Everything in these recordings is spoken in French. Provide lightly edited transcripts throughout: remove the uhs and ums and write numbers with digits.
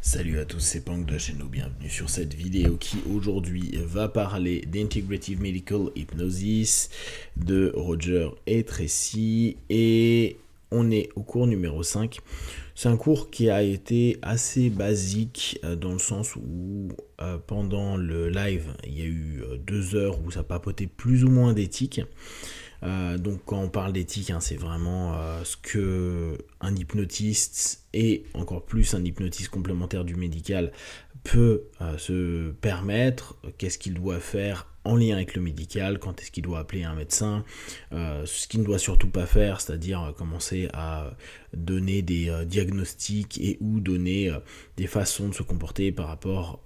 Salut à tous, c'est Pank de chez nous, bienvenue sur cette vidéo qui aujourd'hui va parler d'Integrative Medical Hypnosis de Roger et Tracy, et on est au cours numéro 5. C'est un cours qui a été assez basique dans le sens où pendant le live il y a eu 2 heures où ça papotait plus ou moins d'éthique. Donc quand on parle d'éthique, c'est vraiment ce que un hypnotiste et encore plus un hypnotiste complémentaire du médical peut se permettre, qu'est-ce qu'il doit faire en lien avec le médical, quand est-ce qu'il doit appeler un médecin, ce qu'il ne doit surtout pas faire, c'est-à-dire commencer à donner des diagnostics et ou donner des façons de se comporter par rapport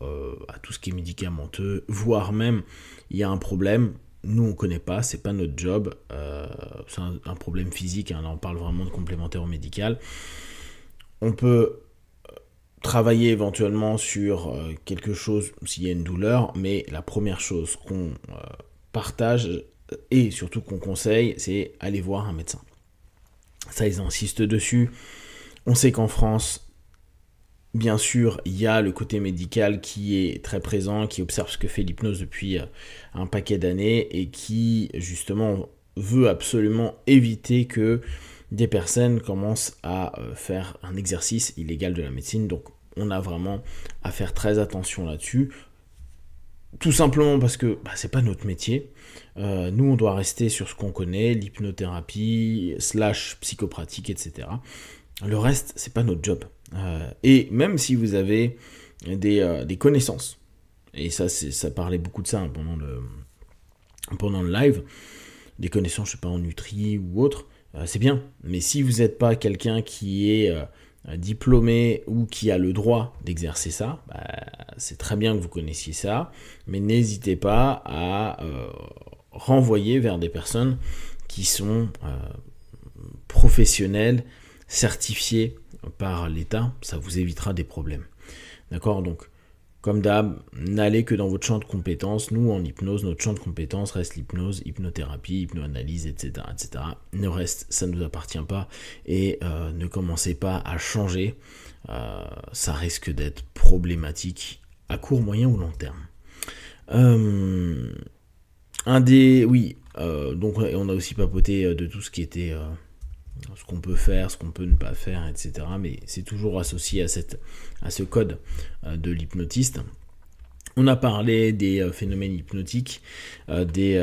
à tout ce qui est médicamenteux, voire même il y a un problème. Nous, on ne connaît pas, c'est pas notre job, c'est un problème physique, là on parle vraiment de complémentaire au médical. On peut travailler éventuellement sur quelque chose s'il y a une douleur, mais la première chose qu'on partage et surtout qu'on conseille, c'est aller voir un médecin. Ça, ils insistent dessus. On sait qu'en France, bien sûr, il y a le côté médical qui est très présent, qui observe ce que fait l'hypnose depuis un paquet d'années et qui, justement, veut absolument éviter que des personnes commencent à faire un exercice illégal de la médecine. Donc, on a vraiment à faire très attention là-dessus. Tout simplement parce que c'est pas notre métier. Nous, on doit rester sur ce qu'on connaît, l'hypnothérapie, / psychopratique, etc. Le reste, c'est pas notre job. Et même si vous avez des connaissances, et ça parlait beaucoup de ça pendant le live, des connaissances, je sais pas, en nutri ou autre, c'est bien. Mais si vous n'êtes pas quelqu'un qui est diplômé ou qui a le droit d'exercer ça, c'est très bien que vous connaissiez ça, mais n'hésitez pas à renvoyer vers des personnes qui sont professionnelles, certifiées par l'État, ça vous évitera des problèmes. D'accord? Donc, comme d'hab, n'allez que dans votre champ de compétences. Nous, en hypnose, notre champ de compétences reste l'hypnose, hypnothérapie, hypnoanalyse, etc., etc. Le reste, ça ne nous appartient pas. Et ne commencez pas à changer. Ça risque d'être problématique à court, moyen ou long terme. Donc on a aussi papoté de tout ce qui était... ce qu'on peut faire, ce qu'on peut ne pas faire, etc. Mais c'est toujours associé à ce code de l'hypnotiste. On a parlé des phénomènes hypnotiques, des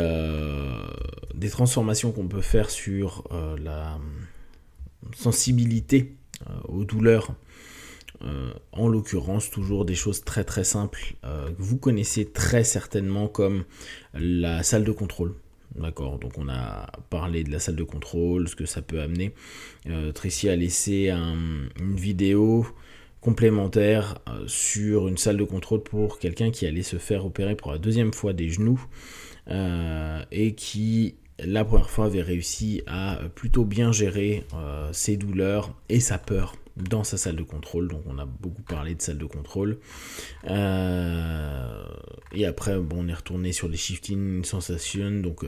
transformations qu'on peut faire sur la sensibilité aux douleurs. En l'occurrence, toujours des choses très très simples que vous connaissez très certainement, comme la salle de contrôle. D'accord, donc on a parlé de la salle de contrôle, ce que ça peut amener. Tracy a laissé une vidéo complémentaire sur une salle de contrôle pour quelqu'un qui allait se faire opérer pour la 2e fois des genoux et qui, la première fois, avait réussi à plutôt bien gérer ses douleurs et sa peur dans sa salle de contrôle. Donc on a beaucoup parlé de salle de contrôle. Et après, on est retourné sur les shifting sensations. Donc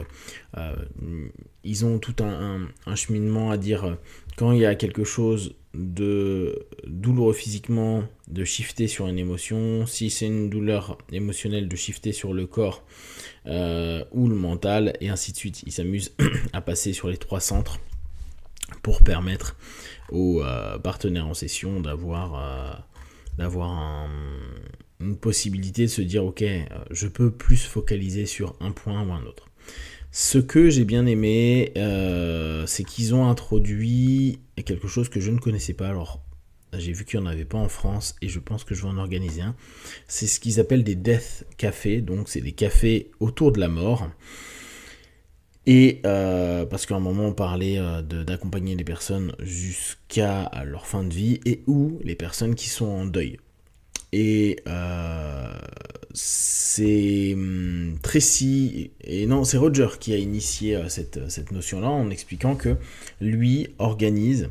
ils ont tout un cheminement à dire quand il y a quelque chose de douloureux physiquement, de shifter sur une émotion. Si c'est une douleur émotionnelle, de shifter sur le corps ou le mental, et ainsi de suite. Ils s'amusent à passer sur les 3 centres pour permettre aux partenaires en session d'avoir une possibilité de se dire ok, je peux plus focaliser sur un point ou un autre. Ce que j'ai bien aimé, c'est qu'ils ont introduit quelque chose que je ne connaissais pas. Alors j'ai vu qu'il n'y en avait pas en France et je pense que je vais en organiser un. C'est ce qu'ils appellent des death cafés, donc c'est des cafés autour de la mort. Et parce qu'à un moment on parlait d'accompagner les personnes jusqu'à leur fin de vie et ou les personnes qui sont en deuil. Et c'est Tracy, et non, c'est Roger qui a initié cette notion-là en expliquant que lui organise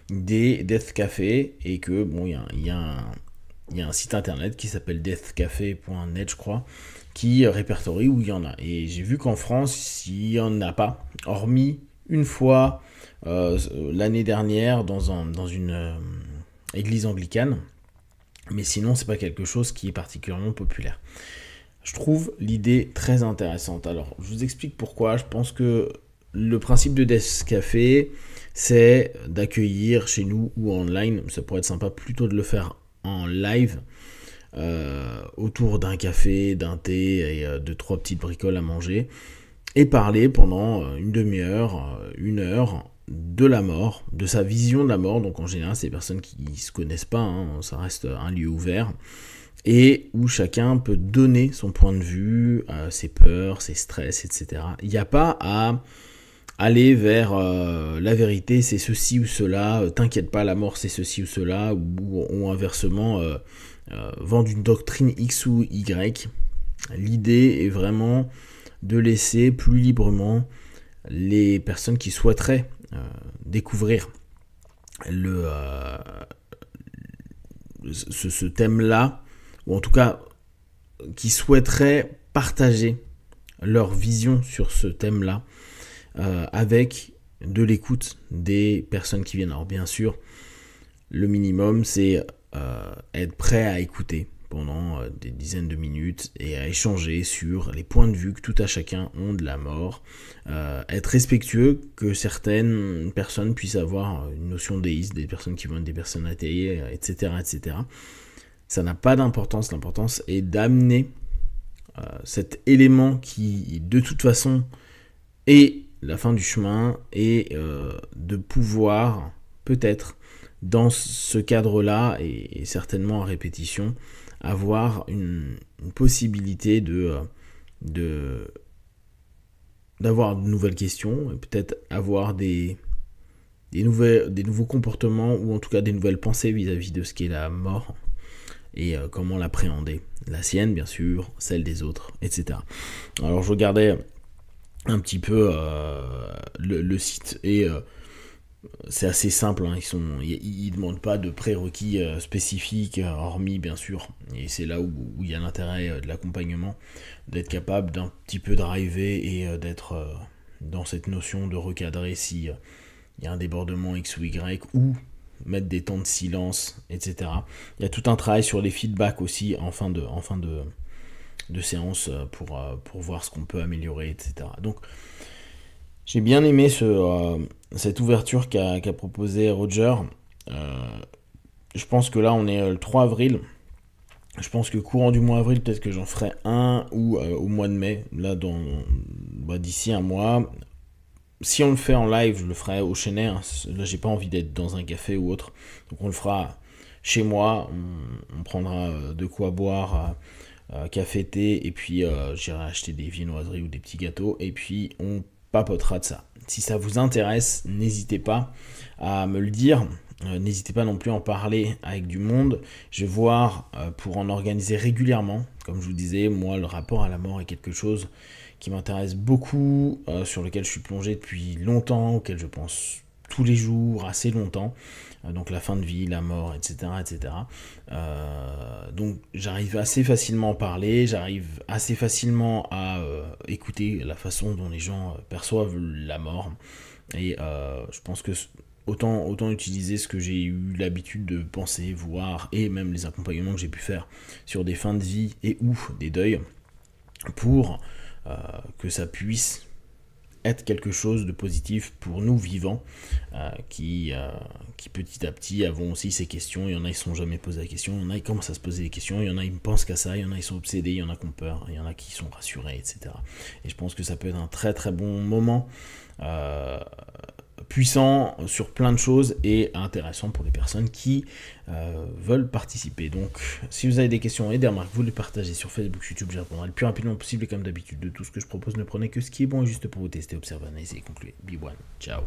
des Death Café et que il y a un site internet qui s'appelle deathcafé.net, je crois, qui répertorie où il y en a. Et j'ai vu qu'en France, il n'y en a pas, hormis une fois l'année dernière dans une église anglicane. Mais sinon, c'est pas quelque chose qui est particulièrement populaire. Je trouve l'idée très intéressante. Alors, je vous explique pourquoi. Je pense que le principe de Descafé, c'est d'accueillir chez nous ou en live. Ça pourrait être sympa plutôt de le faire en live, autour d'un café, d'un thé et de 3 petites bricoles à manger. Et parler pendant une demi-heure, 1 heure de la mort, de sa vision de la mort. Donc en général, c'est des personnes qui ne se connaissent pas, hein, ça reste un lieu ouvert. Et où chacun peut donner son point de vue, ses peurs, ses stress, etc. Il n'y a pas à aller vers la vérité, c'est ceci ou cela, t'inquiète pas, la mort c'est ceci ou cela, ou inversement, vendre une doctrine X ou Y. L'idée est vraiment de laisser plus librement les personnes qui souhaiteraient découvrir ce thème-là, ou en tout cas qui souhaiteraient partager leur vision sur ce thème-là avec de l'écoute des personnes qui viennent. Alors bien sûr, le minimum c'est être prêt à écouter pendant des dizaines de minutes et à échanger sur les points de vue que tout à chacun ont de la mort, être respectueux que certaines personnes puissent avoir une notion déiste, des personnes qui vont être des personnes athées, etc., etc. Ça n'a pas d'importance, l'importance est d'amener cet élément qui de toute façon est la fin du chemin et de pouvoir peut-être dans ce cadre-là et certainement à répétition avoir une possibilité d'avoir de nouvelles questions et peut-être avoir des nouveaux comportements ou en tout cas des nouvelles pensées vis-à-vis de ce qu'est la mort et comment l'appréhender. La sienne, bien sûr, celle des autres, etc. Alors, je regardais un petit peu le site et c'est assez simple, hein. Ils demandent pas de prérequis spécifiques, hormis, bien sûr, et c'est là où il y a l'intérêt de l'accompagnement, d'être capable d'un petit peu driver et d'être dans cette notion de recadrer si il y a un débordement X ou Y, ou mettre des temps de silence, etc. Il y a tout un travail sur les feedbacks aussi en fin de séance pour voir ce qu'on peut améliorer, etc. Donc, j'ai bien aimé cette ouverture qu'a proposé Roger. Je pense que là, on est le 3 avril. Je pense que courant du mois avril, peut-être que j'en ferai un ou au mois de mai, là, d'ici un mois. Si on le fait en live, je le ferai au Chênay. Hein. Là, j'ai pas envie d'être dans un café ou autre. Donc, on le fera chez moi. On prendra de quoi boire, café, thé. Et puis, j'irai acheter des viennoiseries ou des petits gâteaux. Et puis, on papotera de ça. Si ça vous intéresse, n'hésitez pas à me le dire. N'hésitez pas non plus à en parler avec du monde. Je vais voir pour en organiser régulièrement. Comme je vous disais, moi, le rapport à la mort est quelque chose qui m'intéresse beaucoup, sur lequel je suis plongé depuis longtemps, auquel je pense tous les jours, assez longtemps. Donc la fin de vie, la mort, etc. etc. Donc j'arrive assez facilement à en parler, j'arrive assez facilement à écouter la façon dont les gens perçoivent la mort. Et je pense que autant utiliser ce que j'ai eu l'habitude de penser, voir, et même les accompagnements que j'ai pu faire sur des fins de vie et ou des deuils, pour que ça puisse être quelque chose de positif pour nous vivants, qui petit à petit avons aussi ces questions. Il y en a qui ne sont jamais posé la question, il y en a qui commencent à se poser des questions, il y en a qui ne pensent qu'à ça, il y en a qui sont obsédés, il y en a qui ont peur, il y en a qui sont rassurés, etc. Et je pense que ça peut être un très très bon moment, puissant sur plein de choses et intéressant pour les personnes qui veulent participer. Donc si vous avez des questions et des remarques, vous les partagez sur Facebook, YouTube, j'y répondrai le plus rapidement possible et comme d'habitude de tout ce que je propose, ne prenez que ce qui est bon et juste pour vous tester, observer, analyser et conclure. Be one, ciao.